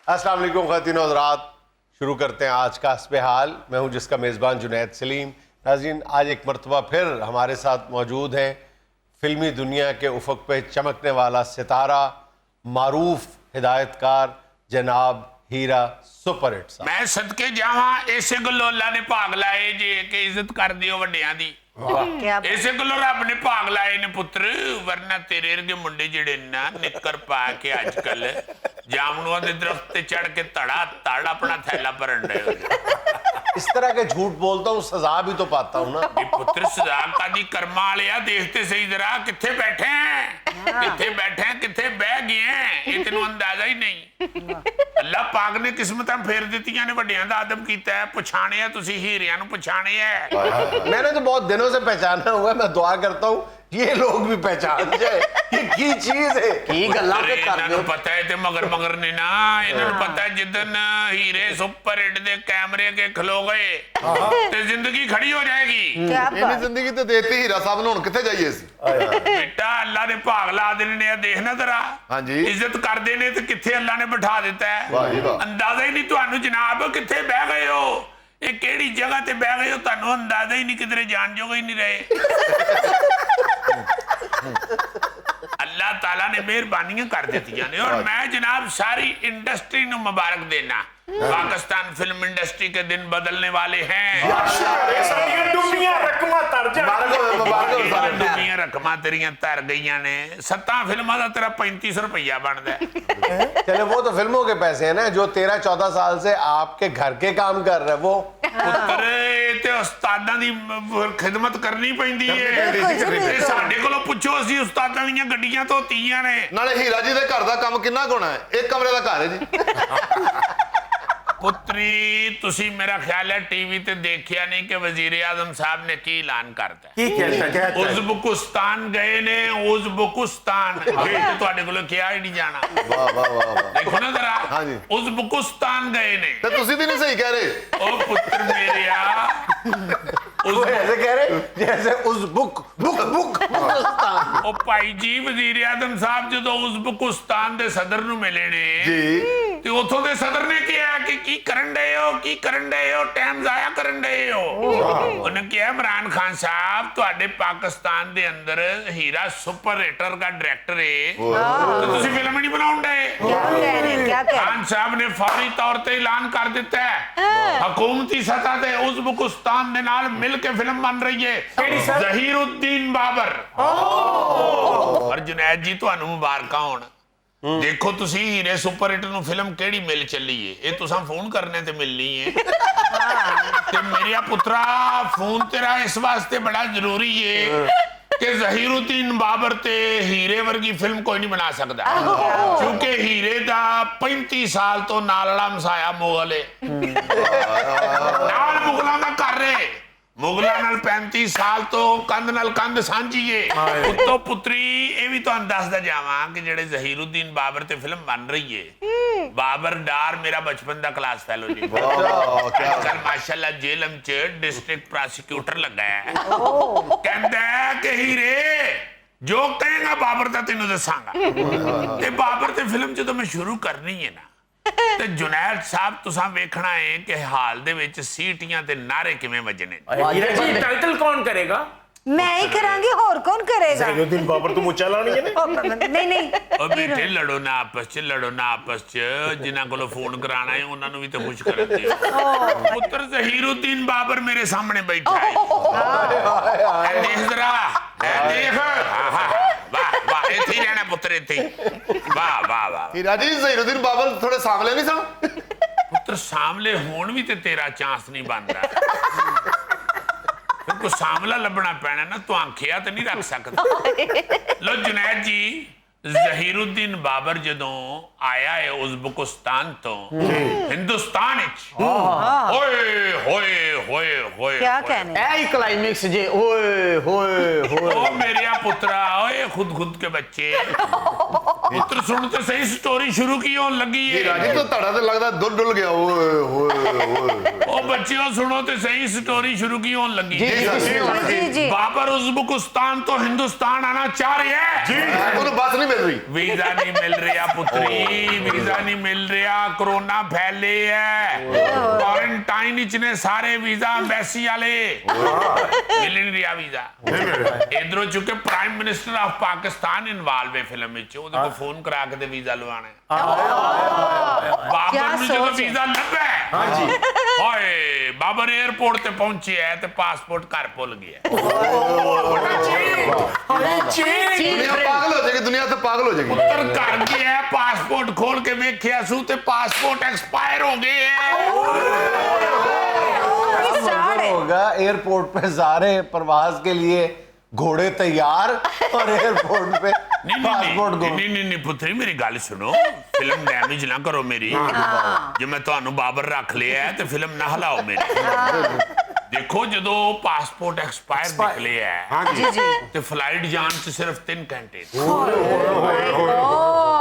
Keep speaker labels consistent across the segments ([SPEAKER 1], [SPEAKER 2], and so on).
[SPEAKER 1] अस्सलाम वालेकुम ख़वातीन और हज़रात, शुरू करते हैं आज का हस्बे हाल। मैं हूं जिसका मेज़बान जुनैद सलीम। नाज़रीन, आज एक मरतबा फिर हमारे साथ मौजूद हैं फिल्मी दुनिया के उफ़क़ पे चमकने वाला सितारा, मारूफ हिदायतकार जनाब हीरा सुपर हिट साहब।
[SPEAKER 2] मैं सदके जावा इसे गलो अल्लाह ने भाग लाए जे कि इज्जत कर दियो वड्डियां दी। इसे गलो रब ने भाग लाए ने पुत्र, वरना तेरे वर्गे मुंडे जेड़े ना निक्कर पा के आजकल जामनुआ दे दरख्त ते चढ़ के तड़ा तड़ अपना थैला भरन डे।
[SPEAKER 1] इस तरह के झूठ बोलता हूँ, सजा भी तो पाता हूँ ना।
[SPEAKER 2] ये पुत्र सजा का दी कर्मा वालिया, देखते सही जरा किथे बैठे हैं, किथे बैठे हैं, किथे बह गए हैं, ये तेनू अंदाजा ही नहीं। अल्लाह पाक ने किस्मतां फेर दित्तियां ने, वड्डियां दा अदब कीता है, पछाणिया तुसी हीरियां नू पछाणिया है।
[SPEAKER 1] मैंने तो बहुत दिनों से पहचाना हुआ है, मैं दुआ करता हूँ ये लोग भी पहचान जाए ये की चीज है। की गल्लां ते करदे हो।
[SPEAKER 2] पता है ते मगर मगर ने ना, इन्हां पता है जिदन हीरे सुपर हिट दे कैमरे के खलो गए ते जिंदगी खड़ी हो जाएगी।
[SPEAKER 3] इन्नी जिंदगी ते देती हीरा साहब ने, हुण किथे जाइए सी?
[SPEAKER 2] बेटा अल्लाह ने भाग ला देने ने, देखना जरा।
[SPEAKER 3] हाँ जी।
[SPEAKER 2] इज्जत करदे ने ते किथे अल्लाह ने बिठा दिता है,
[SPEAKER 3] वाह जी वाह।
[SPEAKER 2] अंदाजा ही नहीं तुहानू जनाब किथे बह गए हो, ये केड़ी जगह ते बह गए हो, तुहानू अंदाजा ही नहीं, किधरे जान जोगे ही नहीं रहे। अल्लाह ताला ने मेहरबानियां कर दित्तियां ने, और मैं जनाब सारी इंडस्ट्री नू मुबारक देना। पाकिस्तान फिल्म इंडस्ट्री के दिन बदलने वाले हैं। रकमा तेरियां तर गईयां ने, 7 फिल्मां दा तेरा 3500 रुपया बनदा है।
[SPEAKER 1] चले वो तो फिल्मों के पैसे हैं ना, जो 13-14 साल से आपके घर के काम कर रहे हैं वो।
[SPEAKER 2] पुत्र ते उस्तादां दी खिदमत करनी पैंदी है। साडे कोलों पुछो, असीं उस्तादां दीयां गड्डियां धोतीयां ने।
[SPEAKER 3] नाले हीरा जी दे घर दा काम किन्ना होना है? एक कमरे दा घर है जी।
[SPEAKER 2] पुत्री तुसी मेरा ख्याल है टीवी ते देखिया नहीं कि वजीर आजम साहब ने की ऐलान करता है। उज़्बेकिस्तान गए ने, उज़्बेकिस्तान तुहाडे कोलों क्या ही नहीं जाना।
[SPEAKER 3] वाह वाह वाह वाह।
[SPEAKER 2] देखो ना जरा,
[SPEAKER 3] हाँ जी।
[SPEAKER 2] उज़्बेकिस्तान गए ने।
[SPEAKER 3] ते तुसी भी नहीं सही कह रहे।
[SPEAKER 2] ओ पुत्र मेरेया,
[SPEAKER 1] वो ऐसे कह रहे जैसे उस बुक
[SPEAKER 2] ओ भाई जी, वजीर आजम साहब जो उज़्बेकिस्तान दे सदर नू मिले ने
[SPEAKER 3] जी।
[SPEAKER 2] ते उथों दे सदर ने कहा कि की करन डे हो, की करन डे हो, टाइम जाया करन डे हो। उन्होंने कहा इमरान खान साहब तुहाडे पाकिस्तान दे अंदर हीरा सुपर हिटर का डायरेक्टर है, तो तुसी फिल्म नहीं बनाउण डे। खान साहब ने फौरी तौर ते ऐलान कर दिता है, हुकूमती सतह ते उज़्बेकिस्तान दे नाल मिल के फिल्म बन रही है, ज़हीरुद्दीन बाबर। और जुनैद जी तुहानू मुबारकां होण। देखो तुसी हीरे सुपर हिट नू फिल्म केड़ी मिल चली है, ये तुसां फोन करने ते मिलनी है। ते मेरिया पुत्रा फोन तेरा इस वास्ते बड़ा जरूरी है कि ज़हीरुद्दीन बाबर ते हीरे वर्गी फिल्म कोई नहीं बना सकता, क्योंकि हीरे दा 35 साल तो नालड़ा मसाया मुगल है। नाल मुगलों दा कर रहे, मुगलों नाल 35 साल तो कंध नाल कंध सांझी है। उत्तों पुत्री ये भी तुहानू दसदा जावां कि जेड़े ज़हीरुद्दीन बाबर ते फिल्म बन रही है, बाबर डार मेरा बचपन दा क्लास फेलो जी। आजकल माशाल्लाह जेलम च डिस्ट्रिक्ट प्रोसिक्यूटर लगा है। कहंदा है कि हीरे जो कहेगा बाबर दा तेनू दसांगा। ते बाबर ते फिल्म जो मैं शुरू करनी है ना, ते जुनैद साहब तुसां वेखना है कि हाल दे विच सीटियां ते नारे किवें वजने।
[SPEAKER 4] हीरा जी टाइटल कौन करेगा?
[SPEAKER 5] मैं ही करांगी, और कौन करेगा?
[SPEAKER 4] ज़हीरुद्दीन बाबर तो मुझे लानी है ना।
[SPEAKER 5] नहीं नहीं
[SPEAKER 2] ओ बेटे लड़ो ना आपस च, लड़ो ना आपस च, जिन्हां कोलों फोन कराना है उन्हां नूं भी तो खुश कर दियो। पुत्र ज़हीरुद्दीन बाबर मेरे सामने बैठा है, देख जरा, देख। वाह वाह, इत्थे ही रहना पुत्र, इत्थे ही। वाह वाह वाह।
[SPEAKER 3] हीरा जी ज़हीरुद्दीन बाबर थोड़े सामले नहीं सन?
[SPEAKER 2] पुत्र सामले होण भी ते तेरा चांस नहीं बनदा। को सामला लभना पैना ना, तू आंखिया तो नहीं रख सकता। लो जुनैद जी, ज़हीरुद्दीन बाबर जदों आया है उज़्बेकिस्तान तो हिंदुस्तान होए होए होए होए
[SPEAKER 5] क्या कहने?
[SPEAKER 4] ऐ क्लाइमेक्स जे ओए होए होए।
[SPEAKER 2] ओ मेरिया पुत्रा, ओए खुद के बच्चे, पुत्र सुन तो सही स्टोरी शुरू की होने लगी है।
[SPEAKER 3] हीरा जी तो तड़ा ते लगदा दुल डुल गया। ओए होए होए।
[SPEAKER 2] ओ बच्चियों सुनो तो सही स्टोरी शुरू की होने लगी
[SPEAKER 4] जी
[SPEAKER 2] है।
[SPEAKER 5] जी जी।
[SPEAKER 2] बाबर उज़्बेकिस्तान तो हिंदुस्तान आना चाह रहे हैं।
[SPEAKER 3] जी। उन्हें बस नहीं ਮਿਲ ਰਹੀ
[SPEAKER 2] ਵੀਜ਼ਾ ਨਹੀਂ ਮਿਲ ਰਿਹਾ ਪੁੱਤਰੀ, ਵੀਜ਼ਾ ਨਹੀਂ ਮਿਲ ਰਿਹਾ, ਕੋਰੋਨਾ ਫੈਲੇ ਹੈ, ਕੁਆਰੰਟਾਈਨ ਵਿੱਚ ਨੇ ਸਾਰੇ ਵੀਜ਼ਾ ਐਮਬੈਸੀ ਵਾਲੇ, ਮਿਲ ਨਹੀਂ ਰਿਹਾ ਵੀਜ਼ਾ। ਇਧਰੋਂ ਚੁੱਕੇ prime minister of Pakistan involve ਹੈ ਫਿਲਮ ਵਿੱਚ, ਉਹਦੇ ਕੋਲ ਫੋਨ ਕਰਾ ਕੇ ਤੇ ਵੀਜ਼ਾ ਲਵਾਣਾ ਹੈ। ਬਾਬਰ ਨੂੰ ਜਦੋਂ ਵੀਜ਼ਾ ਲੱਭਾ ਹਾਏ ਬਾਬਰ 에ਅਰਪੋਰਟ ਤੇ ਪਹੁੰਚਿਆ ਤੇ ਪਾਸਪੋਰਟ ਘਰ ਭੁੱਲ ਗਿਆ।
[SPEAKER 3] ਦੁਨੀਆ ਪਾਗਲ ਹੋ ਜਾਏਗੀ, ਦੁਨੀਆ ਤੇ ਪਾਗਲ ਹੋ ਜਾਏਗੀ।
[SPEAKER 2] ਪੁੱਤਰ ਘਰ ਗਿਆ, ਪਾਸਪੋਰਟ ਖੋਲ ਕੇ ਵੇਖਿਆ ਸੂ ਤੇ ਪਾਸਪੋर्ट एक्सपायर हो गए हैं।
[SPEAKER 1] होगा एयरपोर्ट पे सारे प्रवास के लिए घोड़े तैयार और एयरपोर्ट पे पासपोर्ट
[SPEAKER 2] नहीं पुत्री मेरी गल सुनो, फिल्म डैमेज ना करो मेरी। जो मैं ਤੁਹਾਨੂੰ ਬਾਬਰ ਰੱਖ ਲਿਆ ਤੇ ਫਿਲਮ ਨਾ ਹਲਾਓ ਮੇਰੀ। ਦੇਖੋ ਜਦੋਂ ਪਾਸਪੋर्ट एक्सपायर ਨਿਕਲੇ ਹੈ
[SPEAKER 5] जी जी
[SPEAKER 2] ਤੇ ਫਲਾਈਟ ਜਾਣ ਚ ਸਿਰਫ 3 ਘੰਟੇ।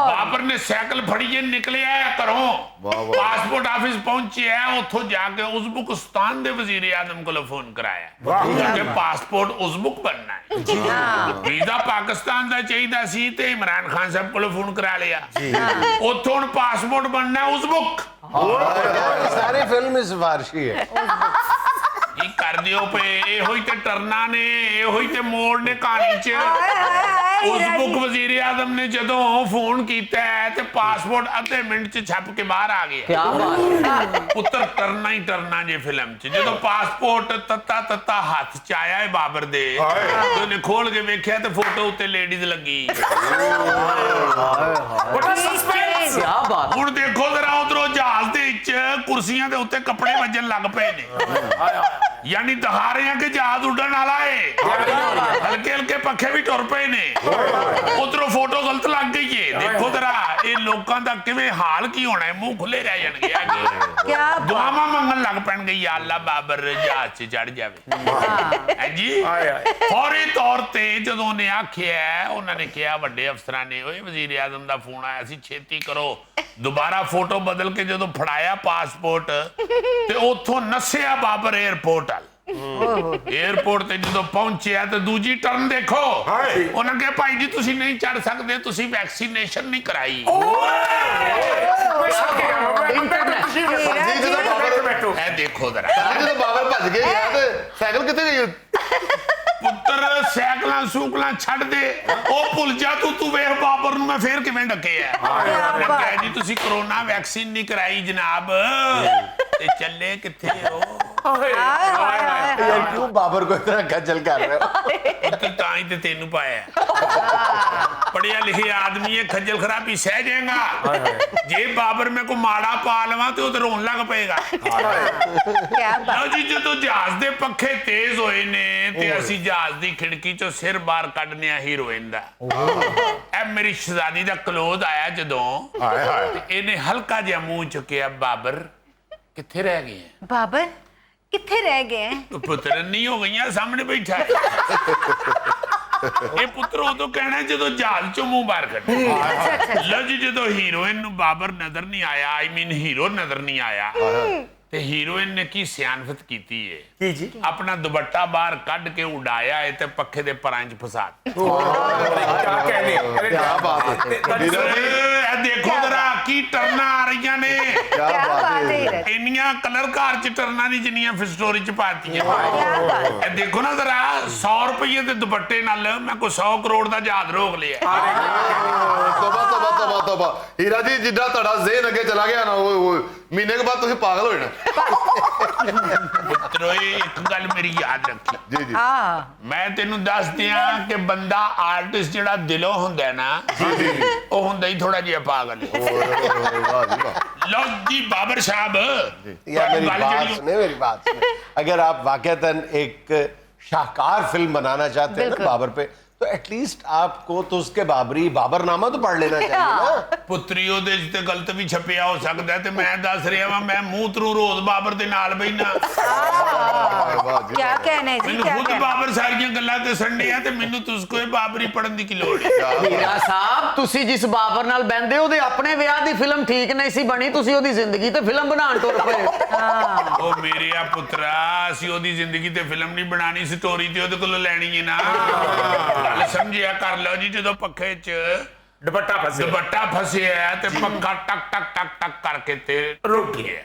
[SPEAKER 2] ਬਾਬਰ ਨੇ ਸਾਈਕਲ ਫੜੀਏ ਨਿਕਲਿਆ ਘਰੋਂ, ਪਾਸਪੋर्ट ਆਫਿਸ ਪਹੁੰਚਿਆ, ਉੱਥੋਂ ਜਾ ਕੇ ਉਜ਼ਬੇਕਿਸਤਾਨ ਦੇ ਵਜ਼ੀਰ ਆਜ਼ਮ ਕੋਲ ਫੋਨ ਕਰਾਇਆ ਕਿ ਪਾਸਪੋर्ट ਉਜ਼ਬੇਕ ਬਣਨਾ ਹੈ। ਵੀਜ਼ਾ ਪਾਕਿਸਤਾਨ ਦਾ ਚਾਹੀਦਾ ਸੀ ਤੇ ਇਮਰਾਨ ਖਾਨ ਸਾਹਿਬ ਕੋਲ ਫੋਨ ਕਰਾ ਲਿਆ, ਉੱਥੋਂ ਹੁਣ ਪਾਸਪੋर्ट ਬਣਨਾ ਉਜ਼ਬੇਕ।
[SPEAKER 1] सारी फिल्म सिफारशी है।
[SPEAKER 2] ਕੀ ਕਰਦੇ ਹੋ ਪਏ, ਇਹੋ ਹੀ ਤੇ ਟਰਨਾ ਨੇ, ਇਹੋ ਹੀ ਤੇ ਮੋੜ ਨੇ ਕਹਾਣੀ ਚ। ਉਜ਼ਬੇਕ ਵਜ਼ੀਰ ਆਜ਼ਮ ਨੇ ਜਦੋਂ ਫੋਨ ਕੀਤਾ ਤੇ ਪਾਸਪੋर्ट ਅੱਧੇ ਮਿੰਟ ਚ ਛਪ ਕੇ ਬਾਹਰ ਆ ਗਿਆ।
[SPEAKER 4] क्या बात,
[SPEAKER 2] ਪੁੱਤਰ ਟਰਨਾ ਹੀ ਟਰਨਾ ਜੇ ਫਿਲਮ ਚ। ਜਦੋਂ ਪਾਸਪੋर्ट ਤੱਤਾ ਹੱਥ ਚ ਆਇਆ ਹੈ ਬਾਬਰ ਦੇ, ਤੇ ਉਹਨੇ ਖੋਲ ਕੇ ਵੇਖਿਆ ਤੇ ਫੋਟੋ ਉੱਤੇ ਲੇਡੀਜ਼ ਲੱਗੀ।
[SPEAKER 4] क्या बात।
[SPEAKER 2] ਹੁਣ ਦੇਖੋ ਜਰਾ ਉਧਰੋਂ ਜਹਾਜ਼ ਦੇ ਵਿੱਚ ਕੁਰਸੀਆਂ ਦੇ ਉੱਤੇ ਕੱਪੜੇ ਵੱਜਣ ਲੱਗ ਪਏ ਨੇ, ਯਾਨੀ ਦਿਖਾ ਰਹੇ ਆ ਕਿ ਜਹਾਜ਼ ਉੱਡਣ ਵਾਲਾ ਏ। ਹਲਕੇ ਹਲਕੇ ਪੱਖੇ ਵੀ ਟੁਰ ਪਏ ਨੇ, ਉਧਰੋਂ ਫੋਟੋ ਗਲਤ ਲੱਗ ਗਈ ਏ। ਦੇਖੋ ਜਰਾ ਇਹ ਲੋਕਾਂ ਦਾ ਕਿਵੇਂ ਹਾਲ ਕੀ ਹੋਣਾ ਹੈ, ਮੂੰਹ ਖੁੱਲੇ ਰਹਿ ਜਾਣਗੇ
[SPEAKER 5] क्या
[SPEAKER 2] ਦੁਆਵਾਂ ਮੰਗਣ ਲੱਗ ਪੈਣਗੇ, ਯਾ ਅੱਲਾ ਬਾਬਰ ਜਹਾਜ਼ 'ਚ ਚੜ ਜਾਵੇ। ਹੈ ਜੀ ਫੌਰੀ ਤੌਰ ਤੇ ਜਦੋਂ ਉਹਨੇ ਆਖਿਆ, ਉਹਨਾਂ ਨੇ ਕਿਹਾ ਵੱਡੇ ਅਫਸਰਾਂ ਨੇ, ਓਏ ਵਜ਼ੀਰ ਆਜ਼ਮ ਦਾ ਫੋਨ ਆਇਆ ਸੀ, ਛੇਤੀ ਕਰੋ। ਦੁਬਾਰਾ ਫੋਟੋ ਬਦਲ ਕੇ ਜਦੋਂ ਫੜਾਇਆ ਪਾਸਪੋर्ट ਤੇ ਉੱਥੋਂ ਨੱਸਿਆ ਬਾਬਰ 에ਅਰਪੋਰਟ 에ਅਰਪੋਰਟ ਤੇ ਜਦੋਂ ਪਹੁੰਚਿਆ ਤੇ ਦੂਜੀ ਟਰਨ ਦੇਖੋ, ਉਹਨਾਂ ਕਿਹਾ ਭਾਈ ਜੀ ਤੁਸੀਂ ਨਹੀਂ ਚੜ ਸਕਦੇ, ਤੁਸੀਂ ਵੈਕਸੀਨੇਸ਼ਨ ਨਹੀਂ ਕਰਾਈ। ਇਹ ਦੇਖੋ ਜਰਾ,
[SPEAKER 3] ਜਦੋਂ ਬਾਬਰ ਭੱਜ ਕੇ ਗਿਆ ਤੇ ਸਾਈਕਲ ਕਿੱਥੇ ਗਈ?
[SPEAKER 2] ਪੁੱਤਰ ਸਾਈਕਲਾਂ ਸੂਕਲਾਂ ਛੱਡ ਦੇ, ਉਹ ਭੁੱਲ ਜਾ ਤੂੰ ਵੇਖ ਬਾਬਰ ਨੂੰ ਮੈਂ ਫੇਰ ਕਿਵੇਂ ਡੱਕਿਆ ਜੀ। ਤੁਸੀਂ ਕੋਰੋਨਾ ਵੈਕਸੀਨ ਨਹੀਂ ਕਰਾਈ ਜਨਾਬ, ਤੇ ਚੱਲੇ ਕਿੱਥੇ ਹੋ?
[SPEAKER 1] यार क्यों बाबर को इतना खज्जल कर रहे हो?
[SPEAKER 2] ਪੁੱਤਰ ਤਾਂ ਹੀ ਤੇ ਤੈਨੂੰ ਪਾਇਆ, ਪੜਿਆ ਲਿਖਿਆ ਆਦਮੀ ਇਹ ਖੱਜਲ ਖਰਾਬੀ ਸਹਿ ਜਾਏਗਾ। ਜੇ ਬਾਬਰ ਮੈਂ ਕੋ ਮਾੜਾ ਪਾ ਲਵਾਂ ਤੇ ਉਹ ਤੇ ਰੋਣ ਲੱਗ ਪਏਗਾ।
[SPEAKER 5] क्या
[SPEAKER 2] ਲਓ ਜੀ ਜਦੋਂ ਜਹਾਜ਼ ਦੇ ਪੱਖੇ ਤੇਜ਼ ਹੋਏ ਨੇ ਤੇ ਅਸੀਂ ਜਹਾਜ਼ ਦੀ ਖਿੜਕੀ ਚੋਂ ਸਿਰ ਬਾਹਰ ਕੱਢਨੇ ਆ ਹੀਰੋਇਨ ਦਾ। ਇਹ ਮੇਰੀ ਸ਼ਹਿਜ਼ਾਦੀ ਦਾ ਕਲੋਜ਼ ਆਇਆ ਜਦੋਂ, ਤੇ ਇਹਨੇ ਹਲਕਾ ਜਿਹਾ ਮੂੰਹ ਚੁੱਕਿਆ, ਬਾਬਰ ਕਿੱਥੇ ਰਹਿ ਗਏ ਹੈ?
[SPEAKER 5] बाबर किथे रह गए हैं?
[SPEAKER 2] ਪੁੱਤਰ ਨਹੀਂ ਹੋ ਗਈਆਂ, ਸਾਹਮਣੇ ਬੈਠਾ ਹੈ। ਇਹ ਪੁੱਤਰ ਉਦੋਂ ਕਹਿਣਾ ਜਦੋਂ ਜਹਾਜ਼ ਚੋਂ ਮੂੰਹ ਬਾਹਰ ਕੱਢੇ। ਲਓ ਜੀ ਜਦੋਂ ਹੀਰੋਇਨ ਨੂੰ ਬਾਬਰ ਨਜ਼ਰ ਨਹੀਂ ਆਇਆ, ਆਈ ਮੀਨ ਹੀਰੋ ਨਜ਼ਰ ਨਹੀਂ ਆਇਆ, ਤੇ ਹੀਰੋਇਨ ਨੇ ਕੀ ਸਿਆਣਫਤ ਕੀਤੀ ਏ,
[SPEAKER 4] जी जी।
[SPEAKER 2] ਆਪਣਾ ਦੁਪੱਟਾ ਬਾਹਰ ਕੱਢ ਕੇ ਉਡਾਇਆ ਏ ਤੇ ਪੱਖੇ ਦੇ ਪਰਾਂ 'ਚ ਫਸਾ
[SPEAKER 4] क्या कहने, अरे
[SPEAKER 3] क्या बात है।
[SPEAKER 2] ਇਹ ਦੇਖੋ ਜਰਾ ਕੀ ਟਰਨਾਂ ਆ ਰਹੀਆਂ ਨੇ।
[SPEAKER 5] क्या बात है हीरज?
[SPEAKER 2] ਇੰਨੀਆਂ ਕਲਰ ਘਰ 'ਚ ਟਰਨਾਂ ਨਹੀਂ ਜਿੰਨੀਆਂ ਫਿਰ ਸਟੋਰੀ 'ਚ ਪਾਤੀਆਂ।
[SPEAKER 5] क्या बात?
[SPEAKER 2] ਇਹ ਦੇਖੋ ਨਾ ਜਰਾ, 100 ਰੁਪਏ ਦੇ ਦੁਪੱਟੇ ਨਾਲ ਮੈਂ ਕੋਈ 100 ਕਰੋੜ ਦਾ ਜਹਾਜ਼ ਰੋਕ ਲਿਆ।
[SPEAKER 3] ਤੋਬਾ ਤੋਬਾ ਤੋਬਾ ਤੋਬਾ। ਹੀਰਾ ਜੀ ਜਿੱਦਾਂ ਤੁਹਾਡਾ ਜ਼ਿਹਨ ਅੱਗੇ ਚਲਾ ਗਿਆ ਨਾ, ਉਹ ਮਹੀਨੇ ਕੇ ਬਾਅਦ ਤੁਸੀਂ ਪਾਗਲ ਹੋ ਜਾਣਾ।
[SPEAKER 2] ਪੁੱਤਰੋ ਇੱਕ ਗੱਲ ਮੇਰੀ ਯਾਦ ਰੱਖੀ,
[SPEAKER 3] ਜੀ ਜੀ
[SPEAKER 5] हाँ
[SPEAKER 2] ਮੈਂ ਤੈਨੂੰ ਦੱਸ ਦਿਆਂ ਕਿ ਬੰਦਾ ਆਰਟਿਸਟ ਜਿਹੜਾ ਦਿਲੋਂ ਹੁੰਦਾ ਨਾ, ਉਹ ਹੁੰਦਾ ਹੀ ਥੋੜਾ ਜਿਹਾ ਪਾਗਲ ਹੈ।
[SPEAKER 3] ਵਾਹ ਜੀ ਵਾਹ।
[SPEAKER 2] ਲਓ ਜੀ ਬਾਬਰ ਸਾਹਿਬ,
[SPEAKER 1] या मेरी
[SPEAKER 2] ਗੱਲ
[SPEAKER 1] बात
[SPEAKER 2] ਜਿਹੜੀ-
[SPEAKER 1] सुने, मेरी बात सुने। अगर आप वाकईतन एक शाहकार फिल्म बनाना चाहते हैं ना
[SPEAKER 5] बिल्कुल।
[SPEAKER 1] बाबर पे, तो एटलीस्ट आपको तो उसके बाबरी बाबरनामा तो पढ़ लेना चाहिए ना।
[SPEAKER 2] ਪੁੱਤਰੀ ਉਹਦੇ 'ਚ ਤੇ ਗਲਤ ਵੀ ਛਪਿਆ ਹੋ ਸਕਦਾ, ਤੇ ਮੈਂ ਦੱਸ ਰਿਹਾ ਵਾਂ ਮੈਂ ਮੂੰਹ ਤਰੂ ਰੋਜ਼ ਬਾਬਰ ਦੇ ਨਾਲ ਬੈਠਾ।
[SPEAKER 3] ਵਾਹ ਜੀ
[SPEAKER 5] क्या कहने जी
[SPEAKER 2] ਮੈਨੂੰ
[SPEAKER 5] क्या
[SPEAKER 2] ਖੁਦ
[SPEAKER 5] कहने?
[SPEAKER 2] ਬਾਬਰ ਸਾਰੀਆਂ ਗੱਲਾਂ ਤੇ ਸੰਡਿਆ, ਤੇ ਮੈਨੂੰ ਤੁਸਕੋ ਇਹ ਬਾਬਰੀ ਪੜਨ ਦੀ ਕੀ ਲੋੜ ਹੈ?
[SPEAKER 4] ਹੀਰਾ ਸਾਹਿਬ ਤੁਸੀਂ ਜਿਸ ਬਾਬਰ ਨਾਲ ਬੈੰਦੇ ਉਹਦੇ ਆਪਣੇ ਵਿਆਹ ਦੀ ਫਿਲਮ ਠੀਕ ਨਹੀਂ ਸੀ ਬਣੀ, ਤੁਸੀਂ ਉਹਦੀ ਜ਼ਿੰਦਗੀ ਤੇ ਫਿਲਮ ਬਣਾਉਣ ਟੁਰ ਪਏ।
[SPEAKER 2] ਉਹ ਮੇਰੇ ਆ ਪੁੱਤਰਾ, ਅਸੀਂ ਉਹਦੀ ਜ਼ਿੰਦਗੀ ਤੇ ਫਿਲਮ ਨਹੀਂ ਬਣਾਣੀ, ਸਟੋਰੀ ਤੇ ਉਹਦੇ ਕੋਲੋਂ ਲੈਣੀ ਹੈ ਨਾ। ਗੱਲ ਸਮਝਿਆ ਕਰ ਲਓ ਜੀ, ਜਦੋਂ ਪੱਖੇ 'ਚ
[SPEAKER 6] ਦੁਪੱਟਾ ਫਸੇ
[SPEAKER 2] ਦੁਪੱਟਾ ਫਸਿਆ ਹੈ ਤੇ ਪੱਖਾ ਟਕ ਟਕ ਟਕ ਟਕ ਕਰਕੇ ਤੇ ਰੁਕ ਗਿਆ।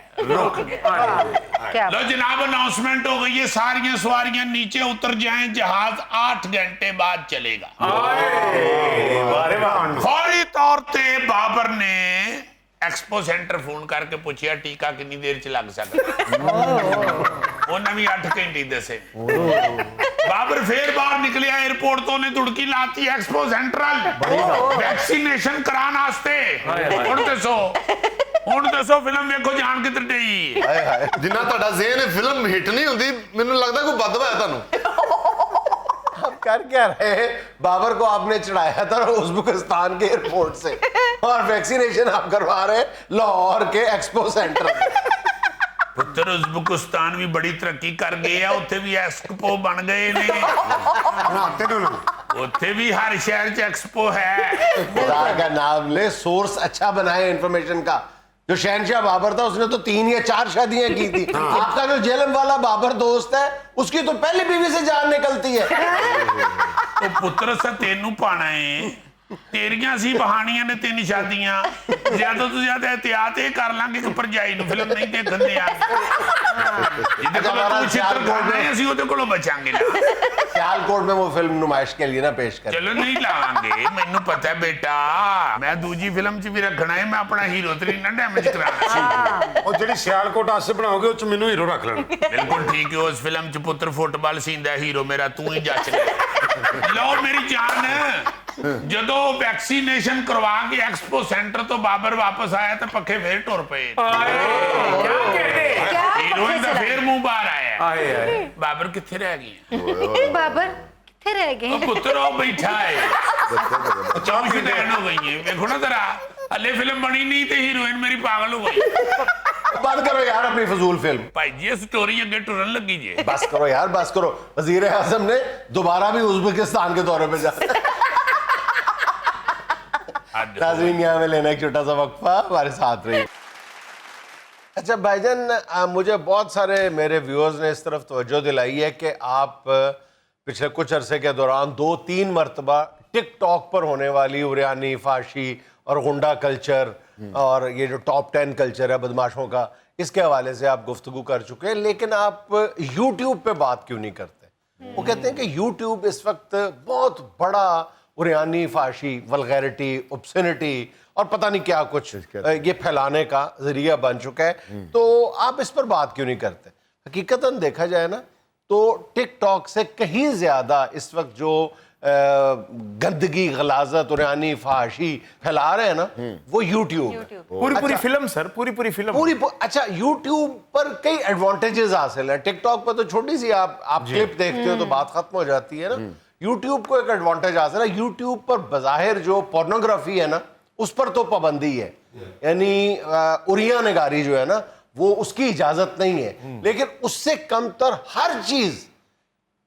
[SPEAKER 5] क्या
[SPEAKER 2] लो जनाब, अनाउंसमेंट हो गई है, सारी सवारियां नीचे उतर जाएं, जहाज 8 घंटे बाद चलेगा।
[SPEAKER 6] ਵਾਰੇ ਵਾਹ
[SPEAKER 2] फौरी तौर ते बाबर ने एक्सपो सेंटर फोन करके पूछा टीका कितनी देर च लग सकता। उन्हें भी 8 घंटे दसे। बाबर फिर बाहर निकलिया एयरपोर्ट तो उन्हें दुड़की लाती एक्सपो सेंट्रल वैक्सीनेशन कराने वास्ते। ਹੁਣ ਦੱਸੋ ਫਿਲਮ ਵੇਖੋ ਜਾਣ ਕਿੱਧਰ ਡਈ।
[SPEAKER 1] हाय हाय।
[SPEAKER 3] ਜਿੰਨਾ ਤੁਹਾਡਾ ਜ਼ਿਹਨ ਫਿਲਮ ਹਿੱਟ ਨਹੀਂ ਹੁੰਦੀ ਮੈਨੂੰ ਲੱਗਦਾ ਕੋਈ ਬਦਵਾ ਹੈ ਤੁਹਾਨੂੰ।
[SPEAKER 1] आप कर क्या रहे हैं? बाबर को आपने चढ़ाया था उज़्बेकिस्तान के एयरपोर्ट से और वैक्सीनेशन आप करवा रहे हैं लाहौर के एक्सपो सेंटर में।
[SPEAKER 2] ਪੁੱਤਰ ਉਜ਼ਬੇਕਿਸਤਾਨ ਵੀ ਬੜੀ ਤਰੱਕੀ ਕਰ ਗਏ ਆ, ਉੱਥੇ ਵੀ ਐਕਸਪੋ ਬਣ ਗਏ ਨੇ, ਉੱਥੇ ਵੀ ਹਰ ਸ਼ਹਿਰ 'ਚ ਐਕਸਪੋ ਹੈ।
[SPEAKER 1] खुदा का नाम ले, सोर्स अच्छा बनाए इंफॉर्मेशन का। जो शहनशाह बाबर था उसने तो 3 या 4 शादियां की थी। आपका जो जेलम वाला बाबर दोस्त है उसकी तो पहली बीवी से जान निकलती है।
[SPEAKER 2] ਉਹ ਪੁੱਤਰ ਅਸਾਂ ਤੈਨੂੰ ਪਾਣਾ ਏ, ਤੇਰੀਆਂ ਸੀ ਬਹਾਨੀਆਂ ਨੇ 3 ਸ਼ਾਦੀਆਂ, ਜ਼ਿਆਦਾ ਤੋਂ ਜ਼ਿਆਦਾ ਇhtiyat ਇਹ ਕਰ ਲਾਂਗੇ ਕਿ ਭਰਜਾਈ ਨੂੰ ਫਿਲਮ ਨਹੀਂ ਦੇਖਣ ਦੇ ਆ। ਜਿਹਦੇ ਕੋਲੋਂ ਤੂੰ ਛਿੱਤਰ ਖਾਣੇ ਅਸੀਂ ਉਹਦੇ ਕੋਲੋਂ ਬਚਾਂਗੇ ਨਾ।
[SPEAKER 1] सियालकोट में वो फिल्म नुमाइश के लिए ना पेश कर।
[SPEAKER 2] ਚਲੋ ਨਹੀਂ ਲਾਵਾਂਗੇ, ਮੈਨੂੰ ਪਤਾ ਬੇਟਾ, ਮੈਂ ਦੂਜੀ ਫਿਲਮ 'ਚ ਵੀ ਰੱਖਣਾ ਹੈ, ਮੈਂ ਆਪਣਾ ਹੀਰੋ ਤੇ ਨਾ ਡੈਮੇਜ ਕਰਾਣਾ।
[SPEAKER 6] ਉਹ ਜਿਹੜੀ ਸਿਆਲਕੋਟ ਆਸੇ ਬਣਾਓਗੇ ਉਹ ਚ ਮੈਨੂੰ ਹੀਰੋ ਰੱਖ ਲੈਣਾ।
[SPEAKER 2] ਬਿਲਕੁਲ ਠੀਕ ਹੈ, ਉਸ ਫਿਲਮ 'ਚ ਪੁੱਤਰ ਫੁੱਟਬਾਲ ਸੀਂਦਾ ਹੀਰੋ ਮੇਰਾ ਤੂੰ ਹੀ ਜੱਜ ਲੈ। ਲਓ ਮੇਰੀ ਜਾਨ, ਜਦੋਂ ਵੈਕਸੀਨੇਸ਼ਨ ਕਰਵਾ ਕੇ ਐਕਸਪੋ ਸੈਂਟਰ ਤੋਂ ਬਾਬਰ ਵਾਪਸ ਆਇਆ ਤਾਂ ਪੱਖੇ ਫੇਰ ਟੁਰ ਪਏ। ਹੀਰੋਇਨ ਦਾ ਫੇਰ ਮੂੰਹ ਬਾਹਰ ਆਇਆ।
[SPEAKER 6] ਆਏ ਆਏ
[SPEAKER 2] ਬਾਬਰ ਕਿੱਥੇ ਰਹਿ ਗਈ?
[SPEAKER 5] बाबर किथे रह गए
[SPEAKER 2] ਉਹ ਪੁੱਤਰ ਉਹ ਬੈਠਾ ਹੈ, ਚੌਂਕ ਦੇਣ ਹੋ ਗਈ ਹੈ। ਵੇਖੋ ਨਾ ਜ਼ਰਾ, ਹਲੇ ਫਿਲਮ ਬਣੀ ਨਹੀਂ ਤੇ ਹੀਰੋਇਨ ਮੇਰੀ ਪਾਗਲ ਹੋ ਗਈ।
[SPEAKER 1] बंद करो यार अपनी फजूल फिल्म,
[SPEAKER 2] ਭਾਈ ਜੀ ਇਹ ਸਟੋਰੀ ਅੱਗੇ ਟੁਰਨ ਲੱਗੀ ਜੇ।
[SPEAKER 1] बस करो यार, बस करो। वजीर आजम ने दोबारा भी उज़्बेकिस्तान के दौरे पे जाना। नाज़रीन, यहाँ में लेना एक छोटा सा वक्फा, हमारे साथ रहिए। अच्छा भाईजान, मुझे बहुत सारे मेरे व्यूअर्स ने इस तरफ तवज्जो दिलाई है कि आप पिछले कुछ अरसे के दौरान 2-3 मरतबा टिकटॉक पर होने वाली उरियानी, फाशी और गुंडा कल्चर और ये जो टॉप 10 कल्चर है बदमाशों का, इसके हवाले से आप गुफ्तगू कर चुके हैं, लेकिन आप यूट्यूब पे बात क्यों नहीं करते? वो कहते हैं कि यूट्यूब इस वक्त बहुत बड़ा उरियानी, फाशी, वल्गैरिटी, ऑब्ससेनिटी और पता नहीं क्या कुछ ये फैलाने का जरिया बन चुका है। तो आप इस पर बात क्यों नहीं करते? हकीकतन देखा जाए ना तो टिकटॉक से कहीं ज्यादा इस वक्त जो गंदगी, गलाजत, उरियानी, फाशी फैला रहे हैं ना, वो यूट्यूब है।
[SPEAKER 6] पूरी फिल्म सर, पूरी फिल्म
[SPEAKER 1] अच्छा, यूट्यूब पर कई एडवांटेजेस हासिल है। टिकटॉक पर तो छोटी सी आप क्लिप देखते हो तो बात खत्म हो जाती है ना। यूट्यूब को एक एडवांटेज हासिल है, यूट्यूब पर बज़ाहिर जो पोर्नोग्राफी है ना उस पर तो पाबंदी है, यानी उरिया निगारी जो है ना वो उसकी इजाजत नहीं है, लेकिन उससे कमतर हर चीज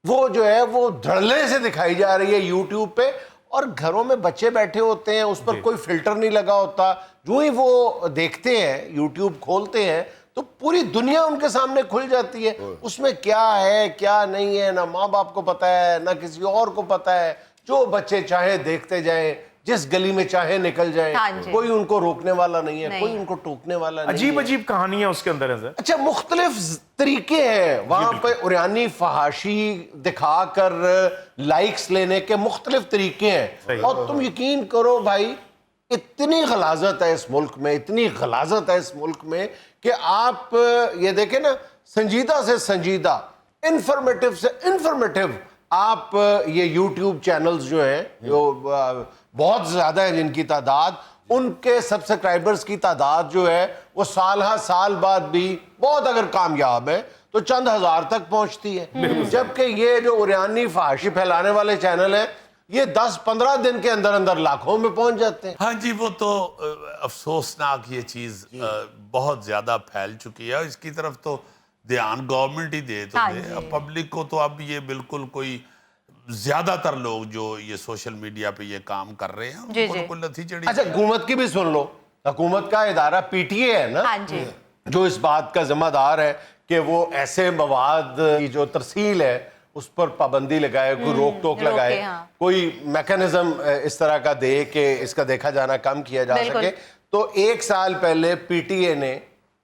[SPEAKER 1] वो जो है वो धड़ल्ले से दिखाई जा रही है यूट्यूब पे। और घरों में बच्चे बैठे होते हैं, उस पर कोई फिल्टर नहीं लगा होता, जो ही वो देखते हैं, यूट्यूब खोलते हैं तो पूरी दुनिया उनके सामने खुल जाती है। उसमें क्या है क्या नहीं है ना माँ बाप को पता है ना किसी और को पता है। जो बच्चे चाहे देखते जाएं, जिस गली में चाहे निकल जाएं,
[SPEAKER 5] हाँ जी।
[SPEAKER 1] कोई उनको रोकने वाला नहीं है,
[SPEAKER 5] नहीं।
[SPEAKER 1] कोई उनको टोकने वाला नहीं
[SPEAKER 6] अजीब
[SPEAKER 1] है।
[SPEAKER 6] अजीब कहानियां उसके अंदर है सर।
[SPEAKER 1] अच्छा, मुख्तलिफ तरीके हैं वहां पे उरियानी, फहाशी दिखाकर लाइक्स लेने के मुख्तलिफ तरीके हैं। और तुम यकीन करो भाई, इतनी गलाजत है इस मुल्क में, इतनी गलाजत है इस मुल्क में कि आप ये देखें ना, संजीदा से संजीदा, इंफॉर्मेटिव से इंफॉर्मेटिव आप ये यूट्यूब चैनल्स जो हैं, जो बहुत ज़्यादा है जिनकी तादाद, उनके सब्सक्राइबर्स की तादाद जो है वो साल बाद भी बहुत अगर कामयाब है तो चंद हजार तक पहुंचती है। जबकि ये जो उरियानी, फाशी फैलाने वाले चैनल हैं, ये 10-15 दिन के अंदर अंदर लाखों में पहुंच जाते हैं।
[SPEAKER 2] हाँ जी, वो तो अफसोसनाक ये चीज बहुत ज्यादा फैल चुकी है। इसकी तरफ तो ध्यान गवर्नमेंट ही दे तो
[SPEAKER 5] हाँ
[SPEAKER 2] दे,
[SPEAKER 5] जी।
[SPEAKER 2] अब पब्लिक को तो अब ये बिल्कुल कोई, ज्यादातर लोग जो ये सोशल मीडिया पे ये काम कर रहे हैं
[SPEAKER 5] जी,
[SPEAKER 2] उनको
[SPEAKER 5] जी।
[SPEAKER 2] कोई लथी चढ़ी।
[SPEAKER 1] अच्छा, हुकूमत की भी सुन लो, हुकूमत का इदारा पीटीए है ना,
[SPEAKER 5] हाँ जी।
[SPEAKER 1] जो इस बात का जिम्मेदार है कि वो ऐसे मवाद की जो तरसील है उस पर पाबंदी लगाए, कोई रोक टोक
[SPEAKER 5] रोके,
[SPEAKER 1] लगाए,
[SPEAKER 5] हाँ।
[SPEAKER 1] कोई मैकेनिज्म इस तरह का दे कि इसका देखा जाना कम किया जा
[SPEAKER 5] बिल्कुल।
[SPEAKER 1] सके। तो 1 साल पहले पीटीए ने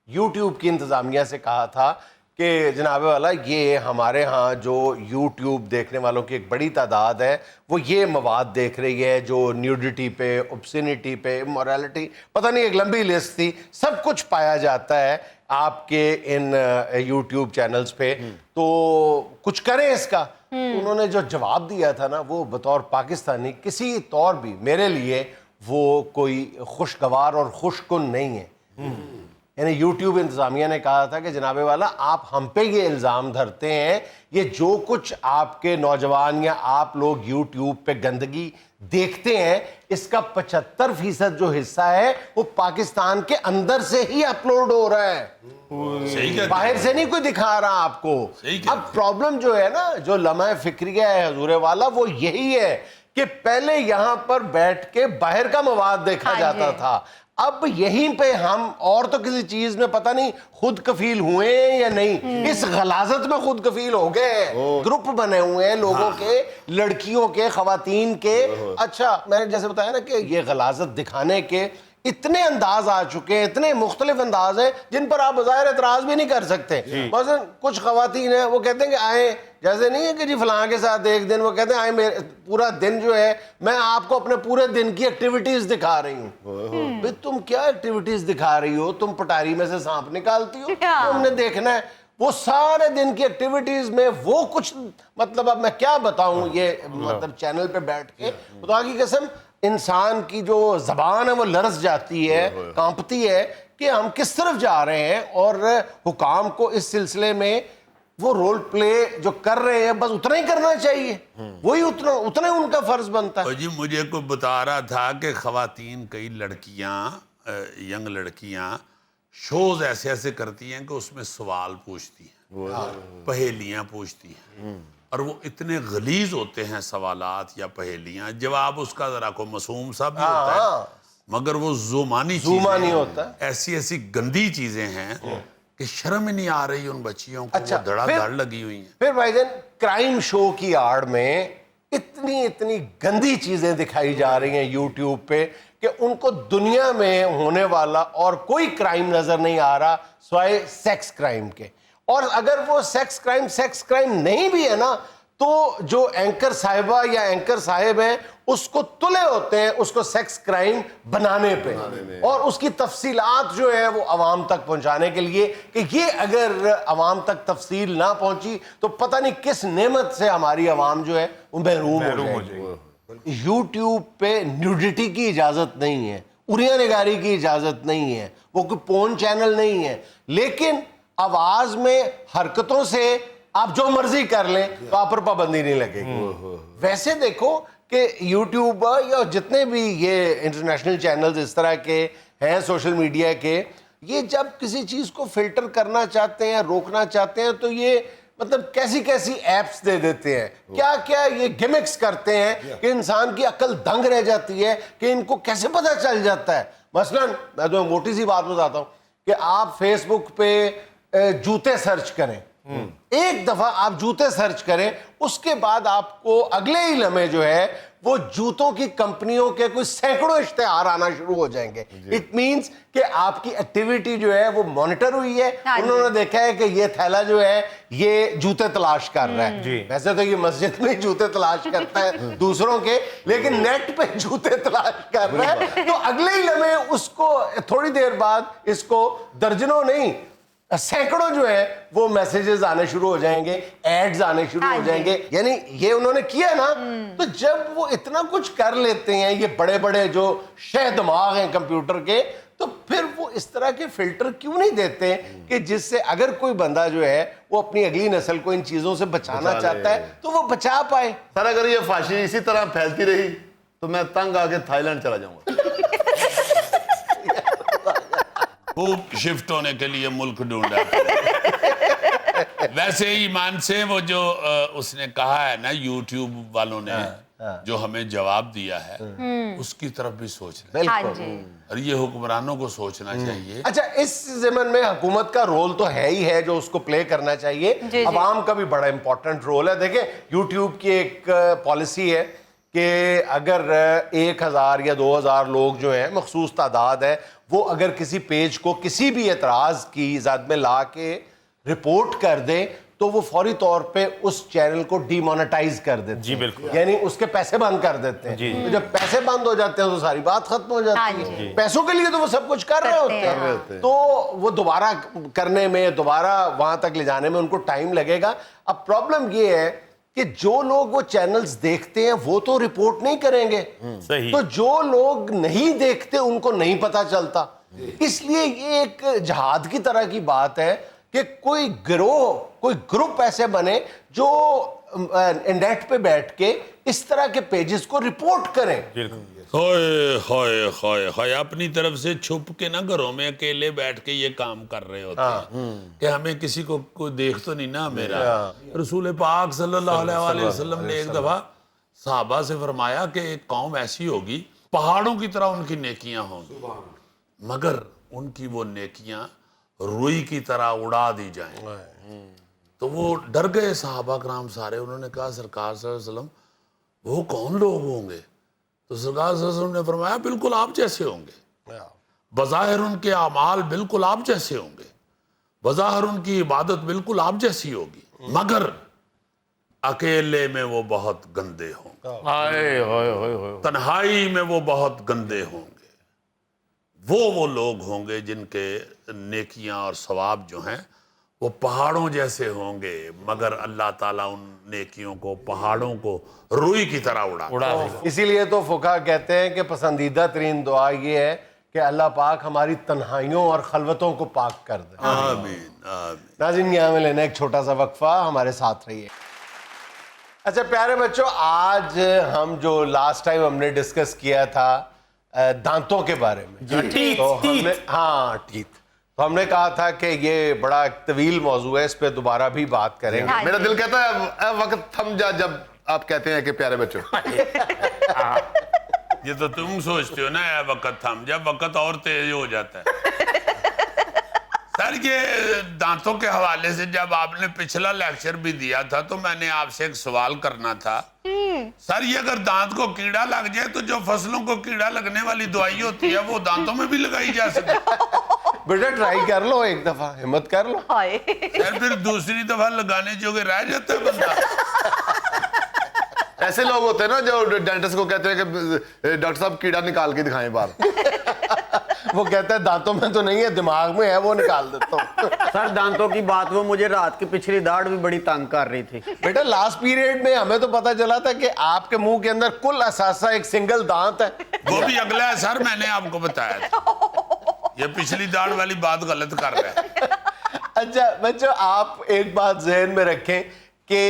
[SPEAKER 1] यूट्यूब की इंतजामिया से कहा था कि जनाब वाला ये हमारे यहाँ जो यूट्यूब देखने वालों की एक बड़ी तादाद है वो ये मवाद देख रही है जो न्यूडिटी पे, ऑब्सिनिटी पे, इमोरलिटी, पता नहीं एक लंबी लिस्ट थी, सब कुछ पाया जाता है आपके इन यूट्यूब चैनल्स पे, तो कुछ करें इसका। तो उन्होंने जो जवाब दिया था ना, वो बतौर पाकिस्तानी किसी तौर भी मेरे लिए वो कोई खुशगवार और खुशकुन नहीं है। यानी यूट्यूब इंतजामिया ने कहा था कि जनाबे वाला आप हम पे ये इल्ज़ाम धरते हैं, ये जो कुछ आपके नौजवान या आप लोग यूट्यूब पे गंदगी देखते हैं, इसका 75% जो हिस्सा है वो पाकिस्तान के अंदर से ही अपलोड हो रहा है,
[SPEAKER 2] सही कहते
[SPEAKER 1] बाहर से नहीं कोई दिखा रहा आपको।
[SPEAKER 2] सही कहते
[SPEAKER 1] अब प्रॉब्लम जो है ना, जो लम्हा फिक्रिया है हजूरे वाला, वो यही है कि पहले यहां पर बैठ के बाहर का मवाद देखा
[SPEAKER 5] हाँ
[SPEAKER 1] जाता
[SPEAKER 5] जी।
[SPEAKER 1] था, अब यहीं पे हम और तो किसी चीज में पता नहीं खुद कफील हुए हैं या नहीं, इस गलाजत में खुद कफील हो गए हैं। ग्रुप बने हुए हैं लोगों के, लड़कियों के, खवातीन के। अच्छा, मैंने जैसे बताया ना कि ये गलाजत दिखाने के इतने अंदाज आ चुके हैं, इतने मुख्तलिफ अंदाज हैं जिन पर आप बज़ाहिर एतराज भी नहीं कर सकते। मसलन कुछ खवातीन हैं, वो कहते हैं कि आए, जैसे नहीं है कि जी फलां के साथ एक दिन, वो कहते हैं आए मेरे पूरा दिन जो है मैं आपको अपने पूरे दिन की एक्टिविटीज दिखा रही हूँ। भाई तुम क्या एक्टिविटीज दिखा रही हो? तुम पटारी में से सांप निकालती हो,
[SPEAKER 5] हाँ।
[SPEAKER 1] तुमने देखना है वो सारे दिन की एक्टिविटीज में वो कुछ, मतलब अब मैं क्या बताऊं, ये मतलब चैनल पे बैठ के खुदा की कसम इंसान की जो जबान है वो लरस जाती है, कांपती है कि हम किस तरफ जा रहे हैं। और हुकाम को इस सिलसिले में वो रोल प्ले जो कर रहे हैं बस उतना ही करना चाहिए, वही उतना ही उनका फर्ज बनता है।
[SPEAKER 2] और जी मुझे कोई बता रहा था कि खवातीन, कई लड़कियां, यंग लड़कियां शोज ऐसे ऐसे करती हैं कि उसमें सवाल पूछती हैं, पहेलियां पूछती हैं, और वो इतने गलीज होते हैं सवालात या पहेलियां, जवाब उसका जरा को मासूम सा भी होता है मगर वो ज़ुमानी
[SPEAKER 1] ज़ुमानी होता है।
[SPEAKER 2] ऐसी ऐसी गंदी चीजें हैं कि शर्म ही नहीं आ रही उन बच्चियों को।
[SPEAKER 1] अच्छा,
[SPEAKER 2] वो धड़ाधड़ लगी हुई हैं।
[SPEAKER 1] फिर भाईजान क्राइम शो की आड़ में इतनी गंदी चीजें दिखाई जा रही हैं यूट्यूब पे कि उनको दुनिया में होने वाला और कोई क्राइम नजर नहीं आ रहा सिवाय सेक्स क्राइम के। और अगर वो सेक्स क्राइम नहीं भी है ना, तो जो एंकर साहिबा या एंकर साहिब हैं उसको तुले होते हैं उसको सेक्स क्राइम बनाने पे और उसकी तफसीलात जो है वो आवाम तक पहुंचाने के लिए, कि ये अगर आवाम तक तफसील ना पहुंची तो पता नहीं किस नेमत से हमारी आवाम जो है वो महरूम हो जाएगी। यूट्यूब पे न्यूडिटी की इजाजत नहीं है, उरिया निगारी की इजाजत नहीं है, वो कोई पोर्न चैनल नहीं है, लेकिन आवाज में हरकतों से आप जो मर्जी कर लें तो आप पर पाबंदी नहीं लगेगी। वैसे देखो कि यूट्यूब या जितने भी ये इंटरनेशनल चैनल्स इस तरह के हैं सोशल मीडिया के, ये जब किसी चीज को फिल्टर करना चाहते हैं, रोकना चाहते हैं, तो ये मतलब कैसी कैसी एप्स दे देते हैं, क्या क्या ये गिमिक्स करते हैं कि इंसान की अकल दंग रह जाती है कि इनको कैसे पता चल जाता है। मसलन मैं तो मोटी सी बात बताता हूं कि आप फेसबुक पे जूते सर्च करें, एक दफा आप जूते सर्च करें, उसके बाद आपको अगले ही लम्हे जो है वो जूतों की कंपनियों के कुछ सैकड़ों इश्तेहार आना शुरू हो जाएंगे। इट मींस कि आपकी एक्टिविटी जो है वो मॉनिटर हुई है,
[SPEAKER 5] हाँ जी।
[SPEAKER 1] उन्होंने देखा है कि ये थैला जो है ये जूते तलाश कर रहा है।
[SPEAKER 6] जी।
[SPEAKER 1] वैसे तो ये मस्जिद में जूते तलाश करता है दूसरों के, लेकिन नेट पे जूते तलाश कर रहा है, तो अगले ही लम्हे उसको थोड़ी देर बाद इसको दर्जनों नहीं सैकड़ों जो है वो मैसेजेस आने शुरू हो जाएंगे, एड्स आने शुरू
[SPEAKER 5] हाँ
[SPEAKER 1] हो
[SPEAKER 5] जी।
[SPEAKER 1] जाएंगे। यानी ये उन्होंने किया ना, तो जब वो इतना कुछ कर लेते हैं ये बड़े बड़े जो शह दिमाग हैं कंप्यूटर के, तो फिर वो इस तरह के फिल्टर क्यों नहीं देते कि जिससे अगर कोई बंदा जो है वो अपनी अगली नस्ल को इन चीजों से बचाना चाहता है तो वो बचा पाए।
[SPEAKER 3] सर अगर ये फाशी इसी तरह फैलती रही तो मैं तंग आके थाईलैंड चला जाऊंगा।
[SPEAKER 2] खूब शिफ्ट होने के लिए मुल्क ढूंढा। वैसे ईमान से वो जो उसने कहा है ना यूट्यूब वालों ने जो हमें जवाब दिया है उसकी तरफ भी सोच रहे हैं।
[SPEAKER 5] हाँ
[SPEAKER 1] बिल्कुल।
[SPEAKER 5] जी।
[SPEAKER 2] और ये हुक्मरानों को सोचना चाहिए।
[SPEAKER 1] अच्छा, इस ज़मन में हुकूमत का रोल तो है ही है जो उसको प्ले करना चाहिए,
[SPEAKER 5] जी।
[SPEAKER 1] अवाम का भी बड़ा इंपॉर्टेंट रोल है। देखें, यूट्यूब की एक पॉलिसी है कि अगर 1000 या 2000 लोग जो हैं, मखसूस तादाद है, वो अगर किसी पेज को किसी भी एतराज़ की ज़द में ला के रिपोर्ट कर दे तो वो फौरी तौर पे उस चैनल को डीमोनेटाइज कर देते हैं।
[SPEAKER 6] जी, बिल्कुल।
[SPEAKER 1] यानी उसके पैसे बंद कर देते हैं। तो जब पैसे बंद हो जाते हैं तो सारी बात खत्म हो जाती
[SPEAKER 5] हाँ
[SPEAKER 1] है।
[SPEAKER 5] जी।
[SPEAKER 1] पैसों के लिए तो वो सब कुछ कर रहे होते हैं, तो वो दोबारा करने में, दोबारा वहां तक ले जाने में उनको टाइम लगेगा। अब प्रॉब्लम ये है कि जो लोग वो चैनल्स देखते हैं वो तो रिपोर्ट नहीं करेंगे,
[SPEAKER 6] सही।
[SPEAKER 1] तो जो लोग नहीं देखते उनको नहीं पता चलता। इसलिए ये एक जहाद की तरह की बात है कि कोई गिरोह, कोई ग्रुप ऐसे बने जो नेट पे बैठ के इस तरह के पेजेस को रिपोर्ट करें।
[SPEAKER 2] हाय हाय हाय हाय, अपनी तरफ से छुप के ना घरों में अकेले बैठ के ये काम कर रहे होते हैं कि हमें किसी को कोई देख तो नहीं ना मेरा। रसूल पाक सल्लल्लाहु अलैहि वसल्लम ने एक दफा सहाबा से फरमाया कि एक कौम ऐसी होगी पहाड़ों की तरह उनकी नेकियां होंगी, मगर उनकी वो नेकियां रुई की तरह उड़ा दी जाएं। तो वो डर गए सहाबा कराम सारे। उन्होंने कहा सरकार सल्लल्लाहु अलैहि वसल्लम वो कौन लोग होंगे? तो सरकार सल्लल्लाहु अलैहि वसल्लम ने फरमाया बिल्कुल आप जैसे होंगे, बज़ाहिर उनके अमाल बिल्कुल आप जैसे होंगे, बज़ाहिर उनकी इबादत बिल्कुल आप जैसी होगी, मगर अकेले में वो बहुत गंदे होंगे, तन्हाई में वो बहुत गंदे होंगे। वो लोग होंगे जिनके नेकियां और सवाब जो हैं वो पहाड़ों जैसे होंगे, मगर अल्लाह ताला उन नेकियों को, पहाड़ों को रुई की तरह उड़ा देगा।
[SPEAKER 1] इसीलिए तो फुका कहते हैं कि पसंदीदा तरीन दुआ ये है कि अल्लाह पाक हमारी तन्हाइयों और खलवतों को पाक कर दे।
[SPEAKER 2] आमीन आमीन।
[SPEAKER 1] नाज़रीन, यहाँ में लेना एक छोटा सा वक्फा, हमारे साथ रहिए। अच्छा प्यारे बच्चों, आज हम जो लास्ट टाइम हमने डिस्कस किया था दांतों के बारे में, तो हमने, हाँ टीथ, तो हमने कहा था कि ये बड़ा एक तवील मौजू है, इस पे दोबारा भी बात करेंगे।
[SPEAKER 5] हाँ
[SPEAKER 3] मेरा
[SPEAKER 5] जी।
[SPEAKER 3] दिल कहता है अब वक्त थम जा जब आप कहते हैं कि प्यारे बच्चों।
[SPEAKER 2] ये तो तुम सोचते हो ना यार वक्त थम, जब वक्त और तेज हो जाता है। सर ये दांतों के हवाले से जब आपने पिछला लेक्चर भी दिया था तो मैंने आपसे एक सवाल करना था। सर ये अगर दांत को कीड़ा लग जाए तो जो फसलों को कीड़ा लगने वाली दवाई होती है वो दांतों में भी लगाई जा सकती?
[SPEAKER 1] बेटा ट्राई कर लो, एक दफा हिम्मत कर लो।
[SPEAKER 5] हाय।
[SPEAKER 2] सर फिर दूसरी दफा लगाने जोगे रह जाता है बंदा।
[SPEAKER 3] ऐसे लोग होते हैं ना जो डेंटिस्ट को कहते हैं कि डॉक्टर साहब कीड़ा निकाल के दिखाएं बाहर।
[SPEAKER 1] वो कहता है दांतों में तो नहीं है, दिमाग में है, वो निकाल देता हूँ।
[SPEAKER 4] सर दांतों की बात, वो मुझे रात की पिछली दाढ़ भी बड़ी तंग कर रही थी।
[SPEAKER 1] बेटा लास्ट पीरियड में हमें तो पता चला था कि आपके मुंह के अंदर कुल असासा एक सिंगल दांत है।
[SPEAKER 2] वो भी अगला है सर, मैंने आपको बताया था। ये पिछली दाढ़ वाली बात गलत कर रहा है।
[SPEAKER 1] अच्छा बच्चों, आप एक बात ज़हन में रखें कि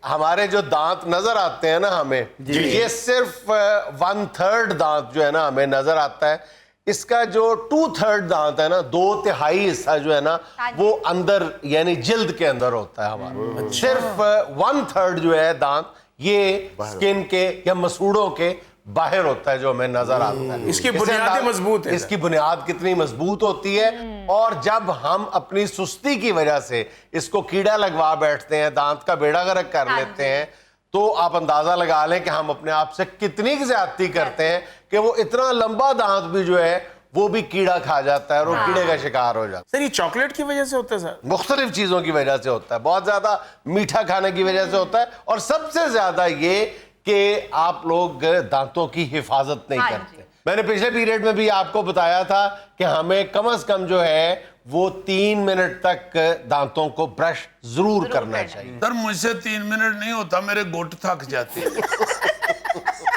[SPEAKER 1] हमारे जो दांत नजर आते हैं ना हमें, ये सिर्फ 1/3 दांत जो है ना हमें नजर आता है। इसका जो 2/3 दांत है ना, 2/3 हिस्सा जो है ना, वो अंदर यानी जिल्द के अंदर होता है हमारा। सिर्फ 1/3 जो है दांत ये स्किन के या मसूड़ों के बाहर होता है जो हमें नजर आता है।
[SPEAKER 6] इसकी
[SPEAKER 1] इससे
[SPEAKER 6] बुनियादें
[SPEAKER 1] अंदाज-
[SPEAKER 6] मजबूत है।
[SPEAKER 1] इसकी बुनियाद कितनी मजबूत होती है। और जब हम अपनी सुस्ती की वजह से इसको कीड़ा लगवा बैठते हैं, दांत का बेड़ा गर्क कर लेते हैं, तो आप अंदाजा लगा लें कि हम अपने आप से कितनी ज्यादती करते हैं कि वो इतना लंबा दांत भी जो है वो भी कीड़ा खा जाता है और वो कीड़े का शिकार हो जाता है।
[SPEAKER 6] सर ये चॉकलेट की वजह से होता है सर?
[SPEAKER 1] मुख्तलिफ चीजों की वजह से होता है, बहुत ज्यादा मीठा खाने की वजह से होता है, और सबसे ज्यादा ये कि आप लोग दांतों की हिफाजत नहीं
[SPEAKER 5] हाँ
[SPEAKER 1] करते।
[SPEAKER 5] जी।
[SPEAKER 1] मैंने पिछले पीरियड में भी आपको बताया था कि हमें कम से कम जो है वो 3 मिनट तक दांतों को ब्रश जरूर करना चाहिए।
[SPEAKER 2] सर मुझसे 3 मिनट नहीं होता, मेरे घुट थक जाते हैं।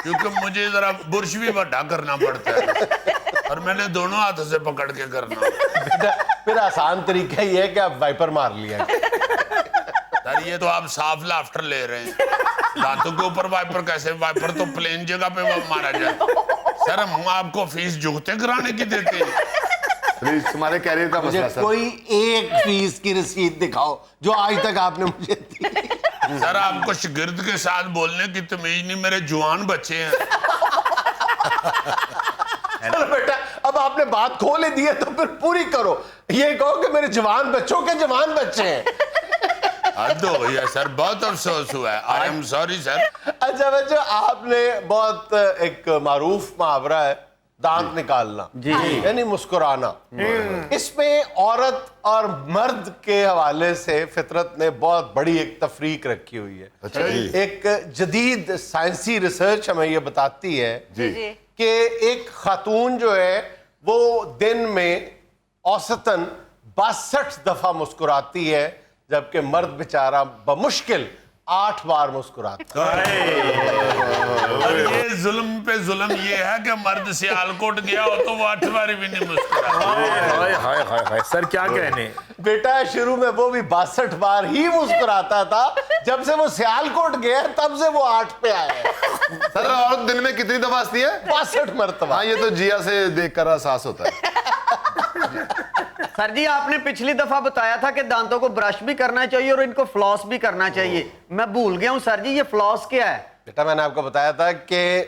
[SPEAKER 2] क्योंकि मुझे जरा बुरश भी बड़ा करना पड़ता है और मैंने दोनों हाथों से पकड़ के करना।
[SPEAKER 1] बेटा, फिर आसान तरीका ये है कि आप वाइपर मार लिया।
[SPEAKER 2] सर ये तो आप साफ लाफ्टर ले रहे हैं। दांतों के ऊपर वाइपर कैसे? वाइपर तो प्लेन जगह पे मारा जाए। सर हम आपको फीस जुगते कराने की देते हैं।
[SPEAKER 3] प्लीज तुम्हारे कैरियर का
[SPEAKER 1] मुझे
[SPEAKER 3] मसला सर।
[SPEAKER 1] कोई एक फीस की रसीद दिखाओ जो आज तक आपने मुझे दी।
[SPEAKER 2] सर आपको शागिर्द के साथ बोलने की तमीज नहीं, मेरे जवान बच्चे हैं।
[SPEAKER 1] चलो बेटा, अब आपने बात खोल ही दी है तो फिर पूरी करो। ये कहो कि मेरे जवान बच्चों के जवान बच्चे हैं।
[SPEAKER 2] हद हो गई है सर, बहुत अफसोस हुआ है। I am sorry sir.
[SPEAKER 1] अच्छा बच्चों, आपने बहुत एक मारूफ मुहावरा है दांत निकालना,
[SPEAKER 4] जी
[SPEAKER 1] यानी मुस्कुराना। इसमें औरत और मर्द के हवाले से फितरत ने बहुत बड़ी एक तफरीक रखी हुई है।
[SPEAKER 3] अच्छा जी।
[SPEAKER 1] एक जदीद साइंसी रिसर्च हमें ये बताती है
[SPEAKER 5] जी
[SPEAKER 1] कि एक खातून जो है वो दिन में औसतन 62 दफा मुस्कुराती है, जबकि मर्द बेचारा बमुश्किल 8 बार मुस्कुराता है।
[SPEAKER 2] और ये जुल्म पे जुल्म ये है कि मर्द सियालकोट गया हो तो वो 8 बार भी नहीं मुस्कुरा।
[SPEAKER 6] हाय हाय हाय हाय सर, क्या कहने।
[SPEAKER 1] बेटा शुरू में वो भी 62 बार ही मुस्कुराता था, जब से वो सियालकोट गया तब से वो 8 पे आया है।
[SPEAKER 3] सर औरत दिन में कितनी दफा हंसती है?
[SPEAKER 1] 62 मरतबा।
[SPEAKER 3] हाँ, ये तो जिया से देखकर एहसास होता है।
[SPEAKER 4] सर जी, आपने पिछली दफा बताया था कि दांतों को ब्रश भी करना चाहिए और इनको फ्लॉस भी करना चाहिए। मैं भूल गया हूँ सर जी, ये फ्लॉस क्या है?
[SPEAKER 1] बेटा मैंने आपको बताया था कि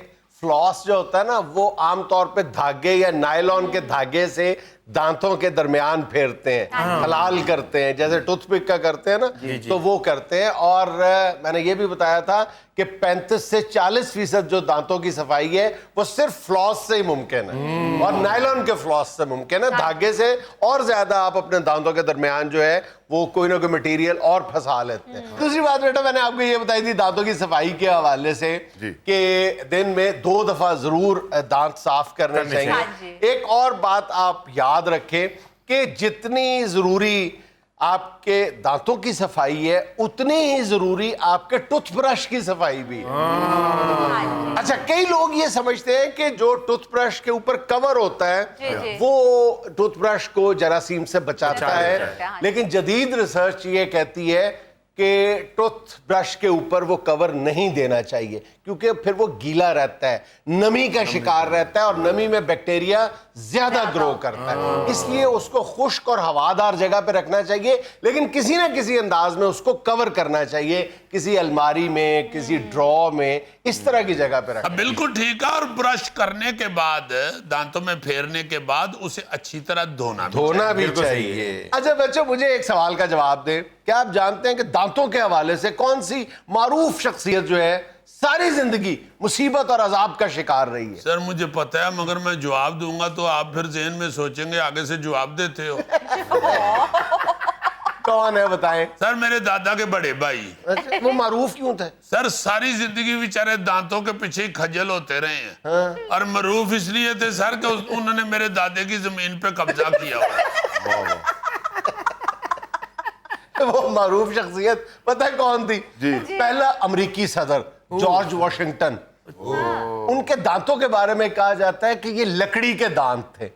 [SPEAKER 1] फ्लॉस जो होता है ना, वो आमतौर पे धागे या नायलॉन के धागे से दांतों के दरमियान फेरते हैं, हलाल करते हैं, जैसे टूथपिक का करते हैं ना, तो वो करते हैं। और मैंने ये भी बताया था कि 35 से 40% जो दांतों की सफाई है वो सिर्फ फ्लॉस से ही मुमकिन है, और नायलॉन के फ्लॉस से मुमकिन है। धागे से और ज्यादा आप अपने दांतों के दरमियान जो है वो कोई ना कोई मटेरियल और फंसा लेते हैं। दूसरी बात बेटा, मैंने आपको ये बताई थी दांतों की सफाई के हवाले से कि दिन में 2 दफा जरूर दांत साफ करने
[SPEAKER 5] हाँ
[SPEAKER 1] चाहिए। एक और बात आप याद रखें कि जितनी जरूरी आपके दांतों की सफाई है, उतनी ही जरूरी आपके टूथब्रश की सफाई भी है। अच्छा, कई लोग ये समझते हैं कि जो टूथब्रश के ऊपर कवर होता है वो टूथब्रश को जरासीम से बचाता है, लेकिन जदीद रिसर्च ये कहती है कि टूथब्रश के ऊपर वो कवर नहीं देना चाहिए, क्योंकि फिर वो गीला रहता है, नमी का शिकार रहता है, और नमी में बैक्टीरिया ज्यादा ग्रो करता है। इसलिए उसको खुश्क और हवादार जगह पे रखना चाहिए, लेकिन किसी ना किसी अंदाज में उसको कवर करना चाहिए, किसी अलमारी में, किसी ड्रॉ में, इस तरह की जगह पे रखना।
[SPEAKER 2] बिल्कुल ठीक है। और ब्रश करने के बाद, दांतों में फेरने के बाद उसे अच्छी तरह धोना
[SPEAKER 1] भी चाहिए। अच्छा बच्चों, मुझे एक सवाल का जवाब दें। क्या आप जानते हैं कि दांतों के हवाले से कौन सी मारूफ शख्सियत जो है सारी जिंदगी मुसीबत और अजाब का शिकार रही है?
[SPEAKER 2] सर मुझे पता है, मगर मैं जवाब दूंगा तो आप फिर ज़हन में सोचेंगे आगे से जवाब देते हो।
[SPEAKER 1] कौन है बताएं?
[SPEAKER 2] सर मेरे दादा के बड़े भाई।
[SPEAKER 1] अच्छा, वो मारूफ क्यों थे?
[SPEAKER 2] सर सारी जिंदगी बेचारे दांतों के पीछे ही खजल होते रहे हैं। और मरूफ इसलिए थे सर कि उन्होंने मेरे दादे की जमीन पे कब्जा किया हुआ।
[SPEAKER 1] वो मारूफ शख्सियत पता है कौन थी? पहला अमेरिकी सदर जॉर्ज वॉशिंगटन। उनके दांतों के बारे में कहा जाता है कि ये लकड़ी के दांत थे,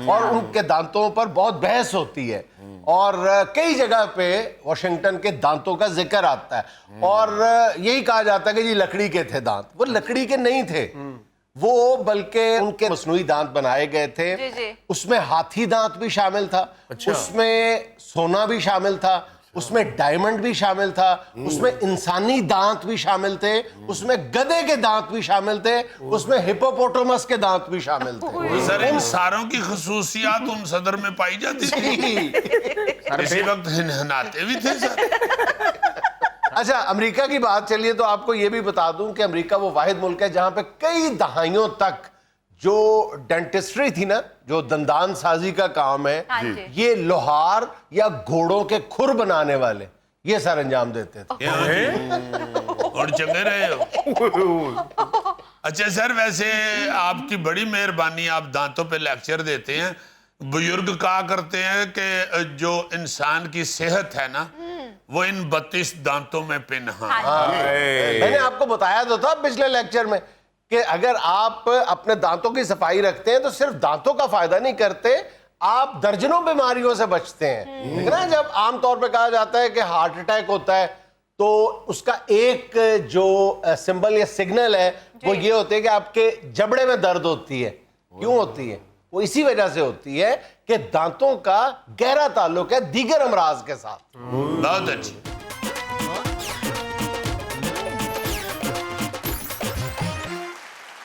[SPEAKER 1] और उनके दांतों पर बहुत बहस होती है, और कई जगह पे वॉशिंगटन के दांतों का जिक्र आता है, और यही कहा जाता है कि ये लकड़ी के थे दांत। वो लकड़ी के नहीं थे वो, बल्कि उनके मसनूई दांत बनाए गए थे। उसमें हाथी दांत भी शामिल था, उसमें सोना भी शामिल था, उसमें डायमंड भी शामिल था, उसमें इंसानी दांत भी शामिल थे, उसमें गधे के दांत भी शामिल थे, उसमें हिप्पोपोटामस के दांत भी शामिल थे।
[SPEAKER 2] सर इन सारों की खसूसियात उन सदर में पाई जाती थी। इसी वक्त हिनहिनाते भी थे सर।
[SPEAKER 1] अच्छा, अमेरिका की बात चलिए तो आपको यह भी बता दूं कि अमेरिका वो वाहिद मुल्क है जहां पे कई दहाइयों तक जो डेंटिस्ट्री थी ना, जो दंदान साजी का काम है, ये लोहार या घोड़ों के खुर बनाने वाले ये सर अंजाम देते थे।
[SPEAKER 2] और चंगे रहे हो। अच्छा सर, वैसे आपकी बड़ी मेहरबानी, आप दांतों पे लेक्चर देते हैं। बुजुर्ग कहा करते हैं कि जो इंसान की सेहत है ना, वो इन 32 दांतों में पिन्हा।
[SPEAKER 1] मैंने आपको बताया तो था पिछले लेक्चर में कि अगर आप अपने दांतों की सफाई रखते हैं तो सिर्फ दांतों का फायदा नहीं करते, आप दर्जनों बीमारियों से बचते हैं। लेकिन ना, जब आमतौर पे कहा जाता है कि हार्ट अटैक होता है तो उसका एक जो सिंबल या सिग्नल है वो ये होते है कि आपके जबड़े में दर्द होती है। क्यों होती है? वो इसी वजह से होती है कि दांतों का गहरा ताल्लुक है दीगर अमराज के साथ।
[SPEAKER 2] बहुत अच्छी।